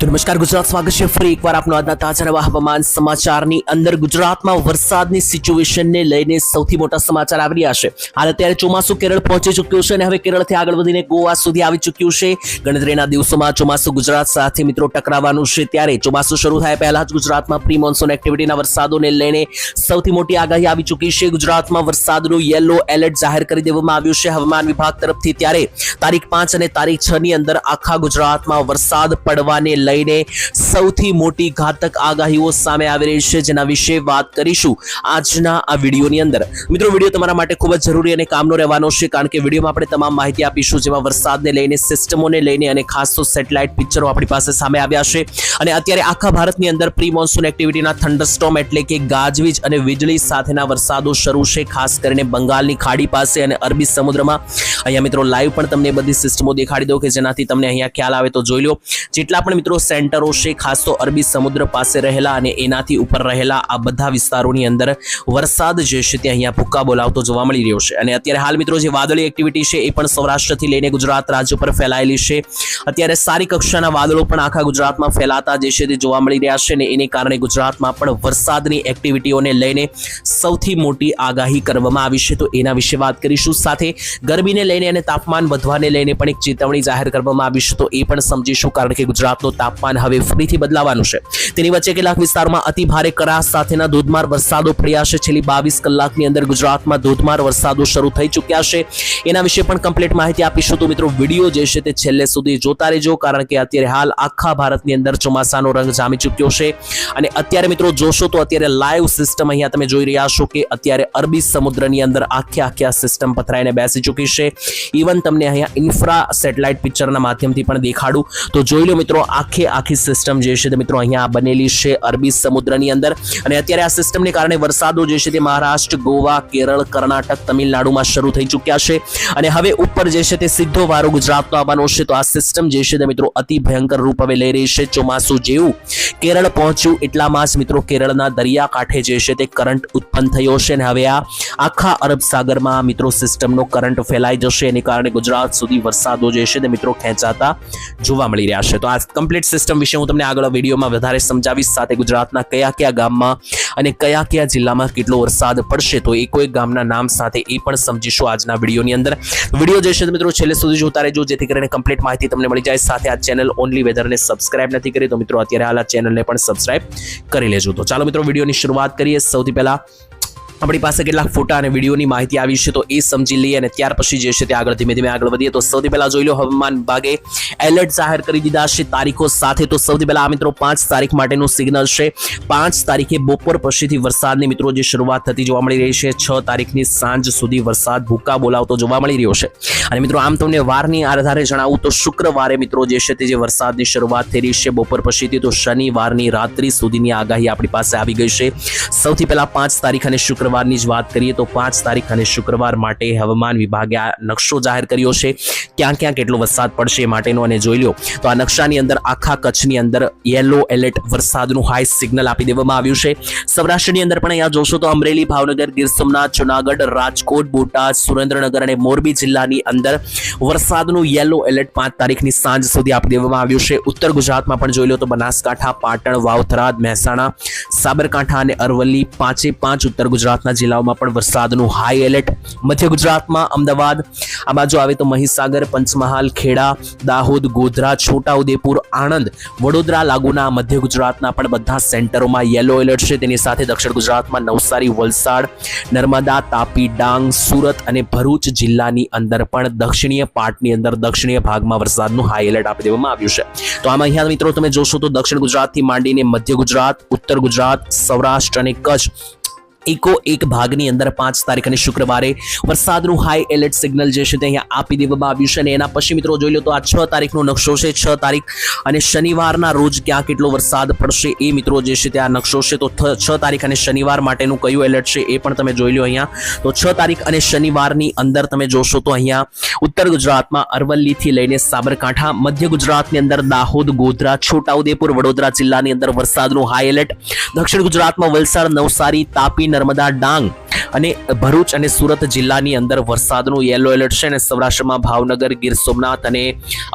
તો નમસ્કાર ગુજરાત, સ્વાગત છે ફરી એકવાર આપનો આજના તાજા નવા હવામાન સમાચારની અંદર। ગુજરાતમાં વરસાદની સિચ્યુએશનને લઈને સૌથી મોટા સમાચાર આવી રહ્યા છે। હાલ અત્યારે ચોમાસું કેરળ પહોંચી ચૂક્યું છે અને હવે કેરળથી આગળ વધીને ગોવા સુધી આવી ચૂક્યું છે। ગણતરીના દિવસોમાં ચોમાસું ગુજરાત સાથે મિત્રો ટકરાવવાનું છે, ત્યારે ચોમાસું શરૂ થાય પહેલા જ ગુજરાતમાં પ્રી મોન્સૂન એક્ટિવિટીના વરસાદોને લઈને સૌથી મોટી આગાહી આવી ચૂકી છે। ગુજરાતમાં વરસાદનું યેલો એલર્ટ જાહેર કરી દેવામાં આવ્યું છે હવામાન વિભાગ તરફથી। ત્યારે તારીખ 5 અને તારીખ 6 ની અંદર આખા ગુજરાતમાં વરસાદ પડવાને લઈને સૌથી મોટી ઘાતક આગાહીઓ સામે આવી રહી છે, જેના વિશે વાત કરીશું આજના આ વિડીયોની અંદર। મિત્રો, વિડીયો તમારા માટે ખૂબ જ જરૂરી અને કામનો રહેવાનો છે, કારણ કે વિડીયોમાં આપણે તમામ માહિતી આપીશું, જેમાં વરસાદને લઈને, સિસ્ટમોને લઈને અને ખાસ તો સેટેલાઇટ પિક્ચરો આપણી પાસે સામે આવ્યા છે। અને અત્યારે આખા ભારતની અંદર પ્રી મોન્સૂન એક્ટિવિટીના થંડરસ્ટોર્મ એટલે કે ગાજવીજ અને વીજળી સાથેના વરસાદો શરૂ છે, ખાસ કરીને બંગાળની ખાડી પાસે અને અરબી સમુદ્રમાં। અહીંયા મિત્રો લાઈવ પણ તમને બધી સિસ્ટમો દેખાડી દઉં કે જેનાથી તમને અહીંયા ખ્યાલ આવે તો જોઈ લો। જેટલા પણ મિત્રો સેન્ટરો છે, ખાસ તો અરબી સમુદ્ર પાસે રહેલા અને એનાથી ઉપર રહેલા આ બધા વિસ્તારોની અંદર વરસાદ જે છે તે અહીંયા ભૂક્કા બોલાવતો જોવા મળી રહ્યો છે। અને અત્યારે હાલ મિત્રો જે વાદળી એક્ટિવિટી છે એ પણ સૌરાષ્ટ્રથી લઈને ગુજરાત રાજ્ય પર ફેલાયેલી છે। અત્યારે સારી કક્ષાના વાદળો પણ આખા ગુજરાતમાં ફેલાતા જે છે તે જોવા મળી રહ્યા છે, અને એને કારણે ગુજરાતમાં પણ વરસાદની એક્ટિવિટીઓને લઈને સૌથી મોટી આગાહી કરવામાં આવી છે, તો એના વિશે વાત કરીશું। સાથે ગરમીને લઈને અને તાપમાન વધવાને લઈને પણ એક ચેતવણી જાહેર કરવામાં આવી છે, તો એ પણ સમજીશું, કારણ કે ગુજરાતનું તાપમાન હવે ફરીથી બદલાવાનું છે। તેની વચ્ચે કેટલાક વિસ્તારમાં અતિ ભારે કરાશ સાથેના ધોધમાર વરસાદો પડ્યા છે। છેલ્લી 22 કલાકની અંદર ગુજરાતમાં ધોધમાર વરસાદો શરૂ થઈ ચૂક્યા છે, એના વિશે પણ કમ્પ્લીટ માહિતી આપીશું। તો મિત્રો, વિડીયો જે છે તે છેલ્લે સુધી જોતા રહેજો, કારણ કે અત્યારે હાલ આખા ભારતની અંદર ચોમાસાનો રંગ જામી ચૂક્યો છે। અને અત્યારે મિત્રો જોશો તો અત્યારે લાઈવ સિસ્ટમ અહીંયા તમે જોઈ રહ્યા છો કે અત્યારે અરબી સમુદ્રની અંદર આખી આ સિસ્ટમ પથરાઈને બેસી ચૂકી છે। ઇવન તમને અહીંયા ઇન્ફ્રા સેટેલાઇટ પિક્ચરના માધ્યમથી પણ દેખાડું તો જોઈ લો મિત્રો, આખી સિસ્ટમ જે છે તે મિત્રો અહીંયા બનેલી છે અરબી સમુદ્રની અંદર। અને અત્યારે આ સિસ્ટમને કારણે વરસાદો જે છે તે મહારાષ્ટ્ર, ગોવા, કેરળ, કર્ણાટક, તમિલનાડુમાં શરૂ થઈ ચૂક્યા છે, અને હવે ઉપર જે છે તે સીધો વારો ગુજરાતનો આવવાનો છે। તો આ સિસ્ટમ જે છે તે મિત્રો અતિ ભયંકર રૂપ હવે લઈ રહી છે। ચોમાસું જેવું કેરળ પહોંચ્યું એટલામાં જ મિત્રો કેરળના દરિયાકાંઠે જે છે તે કરંટ ઉત્પન્ન થયો છે, અને હવે આ આખા અરબ સાગરમાં મિત્રો સિસ્ટમનો કરંટ ફેલાઈ જશે, એને કારણે ગુજરાત સુધી વરસાદો જે છે તે મિત્રો ખેંચાતા જોવા મળી રહ્યા છે। તો આ કમ્પ્લીટ સિસ્ટમ વિશે હું તમને આગળ વિડીયોમાં વધારે સમજાવીશ, સાથે ગુજરાતના કયા ગામમાં અને કયા જિલ્લામાં કેટલો વરસાદ પડશે, તો એક ગામના નામ સાથે એ પણ સમજીશું આજના વિડીયોની અંદર। વિડીયો જે છે મિત્રો છેલ્લે સુધી જોતા રહેજો, જેથી કરીને કમ્પ્લીટ માહિતી તમને મળી જાય। સાથે આ ચેનલ ઓનલી વેધરને સબસ્ક્રાઇબ નથી કરી તો મિત્રો અત્યારે હાલ આ ચેનલને પણ સબસ્ક્રાઇબ કરી લેજો। તો ચાલો મિત્રો, વિડીયોની શરૂઆત કરીએ। સૌથી પહેલા આપણી પાસે કેટલાક ફોટા અને વિડીયોની માહિતી આવી છે, તો એ સમજી લઈએ અને ત્યાર પછી જે છે તે આગળ ધીમે આગળ વધીએ। તો સૌથી પહેલા જોઈ લો, હવામાન વિભાગે એલર્ટ જાહેર કરી દીધા છે તારીખો સાથે। તો સૌથી પહેલા આ મિત્રો 5 તારીખ માટેનું સિગ્નલ છે। 5 તારીખે બપોર પછીથી વરસાદની મિત્રો જે શરૂઆત થતી જોવા મળી રહી છે। 6 તારીખની સાંજ સુધી વરસાદ ભૂક્કા બોલાવતો જોવા મળી રહ્યો છે। અને મિત્રો આમ તમને વારની આધારે જણાવું તો શુક્રવારે મિત્રો જે છે તે જે વરસાદની શરૂઆત થઈ રહી છે બપોર પછીથી, તો શનિવારની રાત્રિ સુધીની આગાહી આપણી પાસે આવી ગઈ છે। સૌથી પહેલા 5 તારીખ અને શુક્રવારની જ વાત કરીએ તો 5 તારીખ અને શુક્રવાર માટે હવામાન વિભાગે આ નકશો જાહેર કર્યો છે, ક્યાં કેટલો વરસાદ પડશે એ માટેનો। અને જોઈ લો તો આ નકશાની અંદર આખા કચ્છની અંદર યેલો એલર્ટ વરસાદનું હાઈ સિગ્નલ આપી દેવામાં આવ્યું છે। સૌરાષ્ટ્રની અંદર પણ અહીંયા જોશો તો અમરેલી, ભાવનગર, ગીર સોમનાથ, જુનાગઢ, રાજકોટ, બોટાદ, સુરેન્દ્રનગર અને મોરબી જિલ્લાની અંદર વરસાદનું યેલો એલર્ટ 5 તારીખની સાંજ સુધી આપી દેવામાં આવ્યું છે। ઉત્તર ગુજરાતમાં પણ જોઈ લો તો બનાસકાંઠા, પાટણ, વાવ-થરાદ, મહેસાણા, સાબરકાંઠા અને અરવલ્લી 5 ઉત્તર ગુજરાતના જિલ્લાઓમાં પણ વરસાદનું હાઈ એલર્ટ। મધ્ય ગુજરાતમાં અમદાવાદ, આ બાજુ આવે તો મહીસાગર, પંચમહાલ, ખેડા, દાહોદ, ગોધરા, છોટાઉદેપુર, આણંદ, વડોદરા લાગુના મધ્ય ગુજરાતના પણ બધા સેન્ટરોમાં યેલો એલર્ટ છે। તેની સાથે દક્ષિણ ગુજરાતમાં નવસારી, વલસાડ, નર્મદા, તાપી, ડાંગ, સુરત અને ભરૂચ જિલ્લાની અંદર પણ દક્ષિણીય પાર્ટની અંદર દક્ષિણીય ભાગમાં વરસાદનું હાઈ એલર્ટ આપી દેવામાં આવ્યું છે। તો આમાં અહીંયા મિત્રો તમે જોશો તો દક્ષિણ ગુજરાતથી માંડીને મધ્ય ગુજરાત, ઉત્તર ગુજરાત, સૌરાષ્ટ્ર અને કચ્છ એક ભાગની અંદર 5 તારીખ અને શુક્રવારે વરસાદનું હાઈ એલર્ટ સિગ્નલ જે છે તે અહીંયા આપી દેવામાં આવ્યું છે। અને એના પછી મિત્રો જોઈ લો તો આ 6 તારીખનો નકશો છે। 6 તારીખ અને શનિવારના રોજ ક્યાં કેટલો વરસાદ પડશે એ મિત્રો જે છે તે આ નકશો છે। તો 6 તારીખ અને શનિવાર માટેનું કયું એલર્ટ છે એ પણ તમે જોઈ લો અહીંયા। તો 6 તારીખ અને શનિવારની અંદર તમે જોશો તો અહીંયા ઉત્તર ગુજરાતમાં અરવલ્લીથી લઈને સાબરકાંઠા, મધ્ય ગુજરાતની અંદર દાહોદ, ગોધરા, છોટાઉદેપુર, વડોદરા જિલ્લાની અંદર વરસાદનું હાઈ એલર્ટ। દક્ષિણ ગુજરાતમાં વલસાડ, નવસારી, તાપી નર્મદા, ડાંગ અને ભરૂચ અને સુરત જિલ્લાની અંદર વરસાદનું યેલો એલર્ટ છે અને સૌરાષ્ટ્રમાં ભાવનગર, ગીર સોમનાથ અને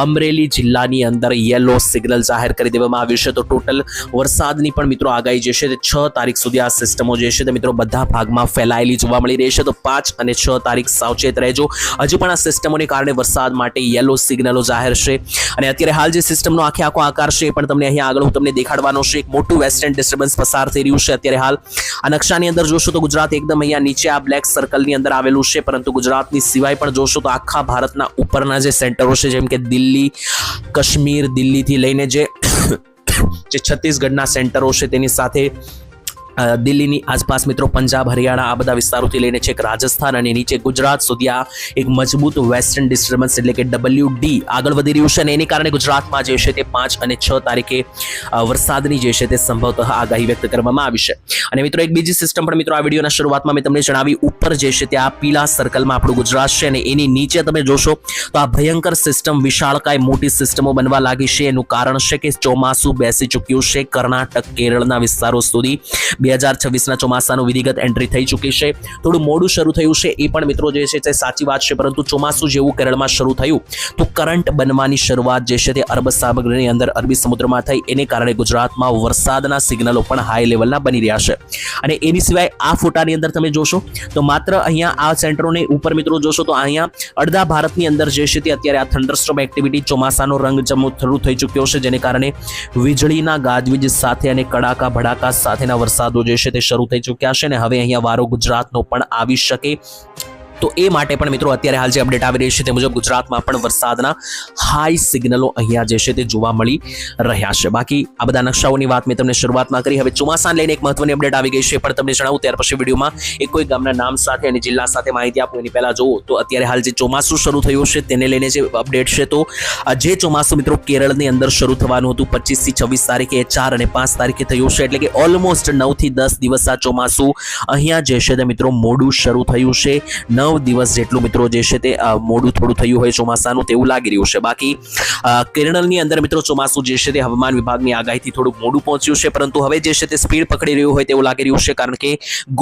અમરેલી જિલ્લાની અંદર યલો સિગ્નલ જાહેર કરી દેવામાં આવ્યું છે. તો ટોટલ વરસાદની પણ મિત્રો આગાહી જે છે તે 6 તારીખ સુધી આ સિસ્ટમો જે છે તે મિત્રો બધા ભાગમાં ફેલાયેલી જોવા મળી રહી છે. તો 5 અને 6 તારીખ સાવચેત રહેજો. હજુ પણ આ સિસ્ટમોને કારણે વરસાદ માટે યેલો સિગ્નલો જાહેર છે અને અત્યારે હાલ જે સિસ્ટમનો આખો આકાર છે એ પણ તમને અહીંયા આગળ હું તમને દેખાડવાનો છે. એક મોટું વેસ્ટર્ન ડિસ્ટર્બન્સ પસાર થઈ રહ્યું છે અત્યારે હાલ. આ નકશાની અંદર જોશો તો ગુજરાત એકદમ અહીંયા નીચે આ બ્લેક સર્કલની અંદર આવેલું છે, પરંતુ ગુજરાતની સિવાય પણ જોશો તો આખા ભારતના ઉપરના જે સેન્ટરો છે જેમ કે દિલ્હી, કાશ્મીર, દિલ્હીથી લઈને જે છત્તીસગઢના સેન્ટરો છે તેની સાથે દિલ્હીની આસપાસ મિત્રો પંજાબ, હરિયાણા આ બધા વિસ્તારોથી લઈને છેક રાજસ્થાન અને નીચે ગુજરાત સુધી આ એક મજબૂત વેસ્ટર્ન ડિસ્ટર્બન્સ એટલે કે WD આગળ વધી રહ્યું છે અને એની કારણે ગુજરાતમાં જે છે તે 5 અને 6 તારીખે વરસાદની જે છે તે સંભવતઃ આગાહી વ્યક્ત કરવામાં આવી છે. અને મિત્રો એક બીજી સિસ્ટમ પણ મિત્રો આ વિડીયોના શરૂઆતમાં મેં તમને જણાવી, ઉપર જે છે તે આ પીળા સર્કલમાં આપણું ગુજરાત છે અને એની નીચે તમે જોશો તો આ ભયંકર સિસ્ટમ વિશાળકાય મોટી સિસ્ટમો બનવા લાગી છે. એનું કારણ છે કે ચોમાસું બેસી ચૂક્યું છે કર્ણાટક, કેરળના વિસ્તારો સુધી. 2026ના ચોમાસાનું વિધિગત એન્ટ્રી થઈ ચૂકી છે. થોડું મોડું શરૂ થયું છે એ પણ મિત્રો જે છે તે સાચી વાત છે, પરંતુ ચોમાસું જેવું કેરળમાં શરૂ થયું તો કરંટ બનવાની શરૂઆત જે છે તે અરબ સાગરની અંદર અરબી સમુદ્રમાં થઈ. એને કારણે ગુજરાતમાં વરસાદના સિગ્નલો પણ હાઈ લેવલના બની રહ્યા છે. અને એની સિવાય આ ફોટાની અંદર તમે જોશો તો માત્ર અહીંયા આ સેન્ટરોને ઉપર મિત્રો જોશો તો અહીંયા અડધા ભારતની અંદર જે છે તે અત્યારે આ થંડરસ્ટોર્મ એક્ટિવિટી ચોમાસાનો રંગ શરૂ થઈ ચૂક્યો છે, જેને કારણે વીજળીના ગાજવીજ સાથે અને કડાકા ભડાકા સાથેના વરસાદ જે છે તે શરૂ થઈ ચૂક્યા છે અને હવે અહીંયા વારો ગુજરાતનો પણ આવી શકે. તો એ માટે પણ મિત્રો અત્યારે હાલ જે અપડેટ આવી રહી છે તે મુજબ ગુજરાતમાં પણ વરસાદના હાઈ સિગ્નલો અહીંયા જે છે તે જોવા મળી રહ્યા છે. બાકી આ બધા નકશાઓની વાત મેં તમને શરૂઆતમાં કરી. હવે ચોમાસાને લઈને એક મહત્વની અપડેટ આવી ગઈ છે પણ તમને જણાવું ત્યાર પછી વિડીયોમાં એક કોઈ ગામના નામ સાથે અને જિલ્લા સાથે માહિતી આપું એની પહેલા જોવો તો અત્યારે હાલ જે ચોમાસું શરૂ થયું છે તેને લઈને જે અપડેટ છે તો જે ચોમાસું મિત્રો કેરળની અંદર શરૂ થવાનું હતું 25 થી 26 તારીખે 4 અને 5 તારીખે થયું છે, એટલે કે ઓલમોસ્ટ 9 થી 10 દિવસ આ ચોમાસું અહીંયા જે છે તે મિત્રો મોડું શરૂ થયું છે. 9 દિવસ જેટલું મિત્રો જે છે તે મોડું થોડું થયું હોય ચોમાસાનું તેવું લાગી રહ્યું છે. બાકી કેરળની અંદર મિત્રો ચોમાસું જે છે તે હવામાન વિભાગની આગાહીથી થોડું મોડું પહોંચ્યું છે, પરંતુ હવે જે છે તે સ્પીડ પકડી રહ્યું હોય તેવું લાગી રહ્યું છે, કારણ કે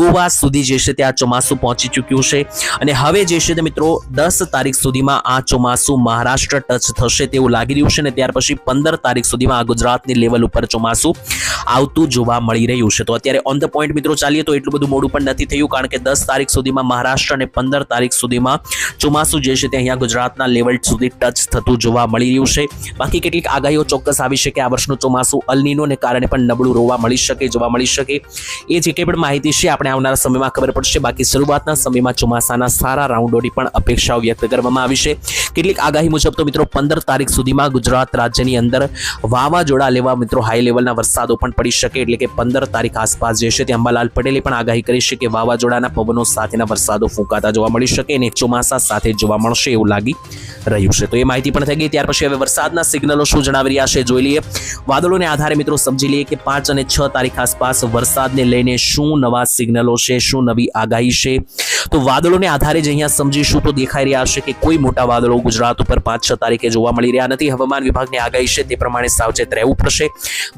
ગોવા સુધી જે છે તે આ ચોમાસું પહોંચી ચૂક્યું છે અને હવે જે છે તે મિત્રો 10 તારીખ સુધીમાં આ ચોમાસું મહારાષ્ટ્ર ટચ થશે તેવું લાગી રહ્યું છે અને ત્યાર પછી 15 તારીખ સુધીમાં આ ગુજરાતની લેવલ ઉપર ચોમાસું આવતું જોવા મળી રહ્યું છે. તો અત્યારે ઓન ધ પોઈન્ટ મિત્રો ચાલીએ તો એટલું બધું મોડું પણ નથી થયું, કારણ કે 10 તારીખ સુધીમાં મહારાષ્ટ્ર અને 15 તારીખ સુધીમાં ચોમાસું જે છે તે અહીંયા ગુજરાતના લેવલ સુધી ટચ થતું જોવા મળી રહ્યું છે. બાકી કેટલીક આગાહીઓ ચોક્કસ આવી છે કે આ વર્ષનું ચોમાસું અલ નીનોને કારણે પણ નબળું જોવા મળી શકે. એ જે કંઈ પણ માહિતી છે આપણે આવનારા સમયમાં ખબર પડશે. બાકી શરૂઆતના સમયમાં ચોમાસાના સારા રાઉન્ડોની પણ અપેક્ષાઓ વ્યક્ત કરવામાં આવી છે. કેટલીક આગાહી મુજબ તો મિત્રો 15 તારીખ સુધીમાં ગુજરાત રાજ્યની અંદર વાવાઝોડા લેવા મિત્રો હાઈ લેવલના વરસાદો પણ પડી શકે, એટલે કે 15 તારીખ આસપાસ જે છે તે અંબાલાલ પટેલે પણ આગાહી કરી છે કે વાવાઝોડાના પવનો સાથેના વરસાદો ફૂંકાતા જોવા મળી શકે અને ચોમાસા સાથે જોવા મળશે એવું લાગી રહ્યું છે. તો એ માહિતી પણ થઈ ગઈ. ત્યાર પછી હવે વરસાદના સિગ્નલો શું જણાવી રહ્યા છે જોઈ લઈએ. વાદળોને આધારે મિત્રો સમજી લઈએ કે 5 અને 6 તારીખ આસપાસ વરસાદને લઈને શું નવા સિગ્નલો છે, શું નવી આગાહી છે. તો વાદળોને આધારે જ અહીંયા સમજીશું તો દેખાઈ રહ્યા છે કે કોઈ મોટા વાદળો ગુજરાત ઉપર 5-6 તારીખે જોવા મળી રહ્યા નથી. હવામાન વિભાગની આગાહી છે તે પ્રમાણે સાવચેત રહેવું પડશે.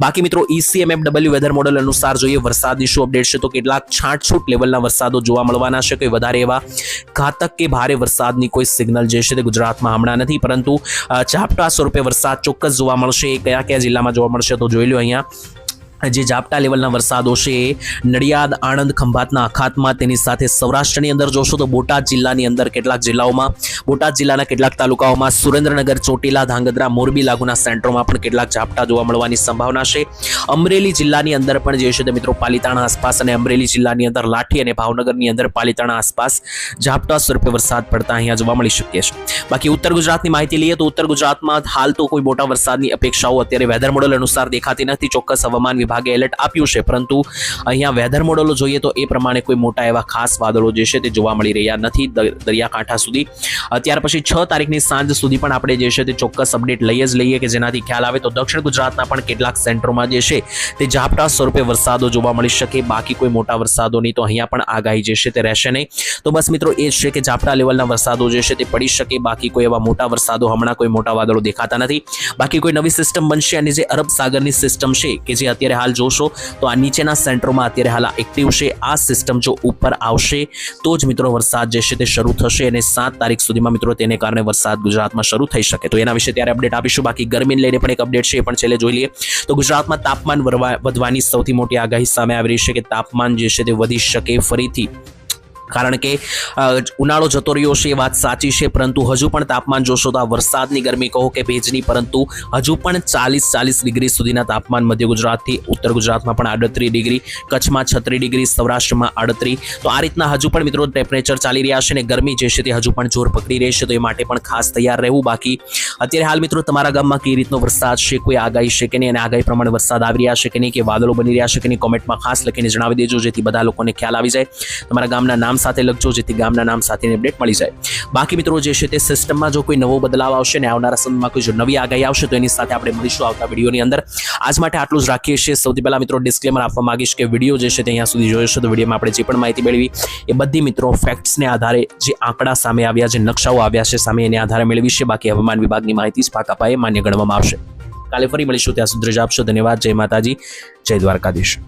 બાકી મિત્રો ECMFW વેધર મોડેલ અનુસાર જોઈએ વરસાદની શું અપડેટ છે તો કેટલાક છાંટછૂટ લેવલના વરસાદો જોવા મળવાના છે. કોઈ વધારે એવા ઘાતક કે ભારે વરસાદની કોઈ સિગ્નલ જે છે તે ગુજરાતમાં હમણાં નથી, પરંતુ ઝાપટા સ્વરૂપે વરસાદ ચોક્કસ જોવા મળશે. એ કયા કયા જિલ્લામાં જોવા મળશે તો જોઈ લો. અહીંયા જે ઝાપટા લેવલના વરસાદો છે એ નડિયાદ, આણંદ, ખંભાતના અખાતમાં, તેની સાથે સૌરાષ્ટ્રની અંદર જોશો તો બોટાદ જિલ્લાની અંદર કેટલાક જિલ્લાઓમાં, બોટાદ જિલ્લાના કેટલાક તાલુકાઓમાં, સુરેન્દ્રનગર, ચોટીલા, ધાંગધ્રા, મોરબી લાગુના સેન્ટરોમાં પણ કેટલાક ઝાપટા જોવા મળવાની સંભાવના છે. અમરેલી જિલ્લાની અંદર પણ જે છે તે મિત્રો પાલીતાણા આસપાસ અને અમરેલી જિલ્લાની અંદર લાઠી અને ભાવનગરની અંદર પાલીતાણા આસપાસ ઝાપટા સ્વરૂપે વરસાદ પડતા અહીંયા જોવા મળી શકે છે. બાકી ઉત્તર ગુજરાતની માહિતી લઈએ તો ઉત્તર ગુજરાતમાં હાલ તો કોઈ મોટા વરસાદની અપેક્ષાઓ અત્યારે વેધર મોડેલ અનુસાર દેખાતી નથી. ચોક્કસ હવામાન વિભાગે એલર્ટ આપ્યું છે, પરંતુ અહીંયા વેધર મોડેલો જોઈએ તો એ પ્રમાણે કોઈ મોટા એવા ખાસ વાદળો જે છે તે જોવા મળી રહ્યા નથી દરિયાકાંઠા સુધી. ત્યાર પછી 6 તારીખની સાંજ સુધી પણ આપણે જે છે તે ચોક્કસ અપડેટ લઈએ કે જેનાથી ખ્યાલ આવે તો દક્ષિણ ગુજરાતના પણ કેટલાક સેન્ટરોમાં જે છે તે ઝાપટા સ્વરૂપે વરસાદો જોવા મળી શકે. બાકી કોઈ મોટા વરસાદોની તો અહીંયા પણ આગાહી જે છે તે રહેશે નહીં. તો બસ મિત્રો એ જ છે કે ઝાપટા લેવલના વરસાદો જે છે તે પડી શકે. બાકી કોઈ એવા મોટા વરસાદો હમણાં કોઈ મોટા વાદળો દેખાતા નથી. બાકી કોઈ નવી સિસ્ટમ બનશે અને જે અરબ સાગરની સિસ્ટમ છે કે જે અત્યારે હાલ જોશો તો આ નીચેના સેન્ટરોમાં અત્યારે હાલ એક્ટિવ છે. આ સિસ્ટમ જો ઉપર આવશે તો જ મિત્રો વરસાદ જે છે તે શરૂ થશે અને 7 તારીખ સુધીમાં મિત્રો તેને કારણે વરસાદ ગુજરાતમાં શરૂ થઈ શકે. તો એના વિશે ત્યારે અપડેટ આપીશું. બાકી ગરમીને લઈને પણ એક અપડેટ છે, એ પણ છેલ્લે જોઈ લઈએ. તો ગુજરાતમાં તાપમાન વધવાની સૌથી મોટી આગાહી સામે આવી રહી છે કે તાપમાન જે છે તે વધી શકે ફરીથી, કારણ કે ઉનાળો જતો રહ્યો છે એ વાત સાચી છે, પરંતુ હજુ પણ તાપમાન જોશો તો આ વરસાદની ગરમી કહો કે ભેજની, પરંતુ હજુ પણ 40 ડિગ્રી સુધીના તાપમાન મધ્ય ગુજરાતથી ઉત્તર ગુજરાતમાં પણ 38 ડિગ્રી, કચ્છમાં 36 ડિગ્રી, સૌરાષ્ટ્રમાં 38. તો આ રીતના હજુ પણ મિત્રો ટેમ્પરેચર ચાલી રહ્યા છે અને ગરમી જે છે તે હજુ પણ જોર પકડી રહી છે. તો એ માટે પણ ખાસ તૈયાર રહેવું. બાકી અત્યારે હાલ મિત્રો તમારા ગામમાં કઈ રીતનો વરસાદ છે, કોઈ આગાહી છે કે નહીં, અને આગાહી પ્રમાણે વરસાદ આવી રહ્યા છે કે નહીં, કે વાદળો બની રહ્યા છે કે નહીં, કોમેન્ટમાં ખાસ લખીને જણાવી દેજો, જેથી બધા લોકોને ખ્યાલ આવી જાય. તમારા ગામના નામ સાથે લખજો, જેથી ગામના નામ સાથેની અપડેટ મળી જાય. બાકી મિત્રો જે છે તે સિસ્ટમમાં જો કોઈ નવો બદલાવ આવશે ને આવનારા સમયમાં કોઈ જો નવી આગાહી આવશે તો એની સાથે આપણે મળીશું આવતા વિડીયોની અંદર. આજ માટે આટલું જ રાખીએ છીએ. સૌથી પહેલા મિત્રો ડિસ્ક્લેમર આપવા માંગીશ કે વિડીયો જે છે તે અહીંયા સુધી જોયો છે તો વિડીયોમાં આપણે જે પણ માહિતી મેળવી એ બધી મિત્રો ફેક્ટ્સને આધારે, જે આંકડા સામે આવ્યા, જે નકશાઓ આવ્યા છે સામે, એને આધારે મેળવી છે. બાકી હવામાન વિભાગની માહિતી જ પાકા પાયે માન્ય ગણવામાં આવશે. કાલે ફરી મળીશું. ત્યાં સુધી રજા આપશો. ધન્યવાદ. જય માતાજી, જય દ્વારકાધીશ.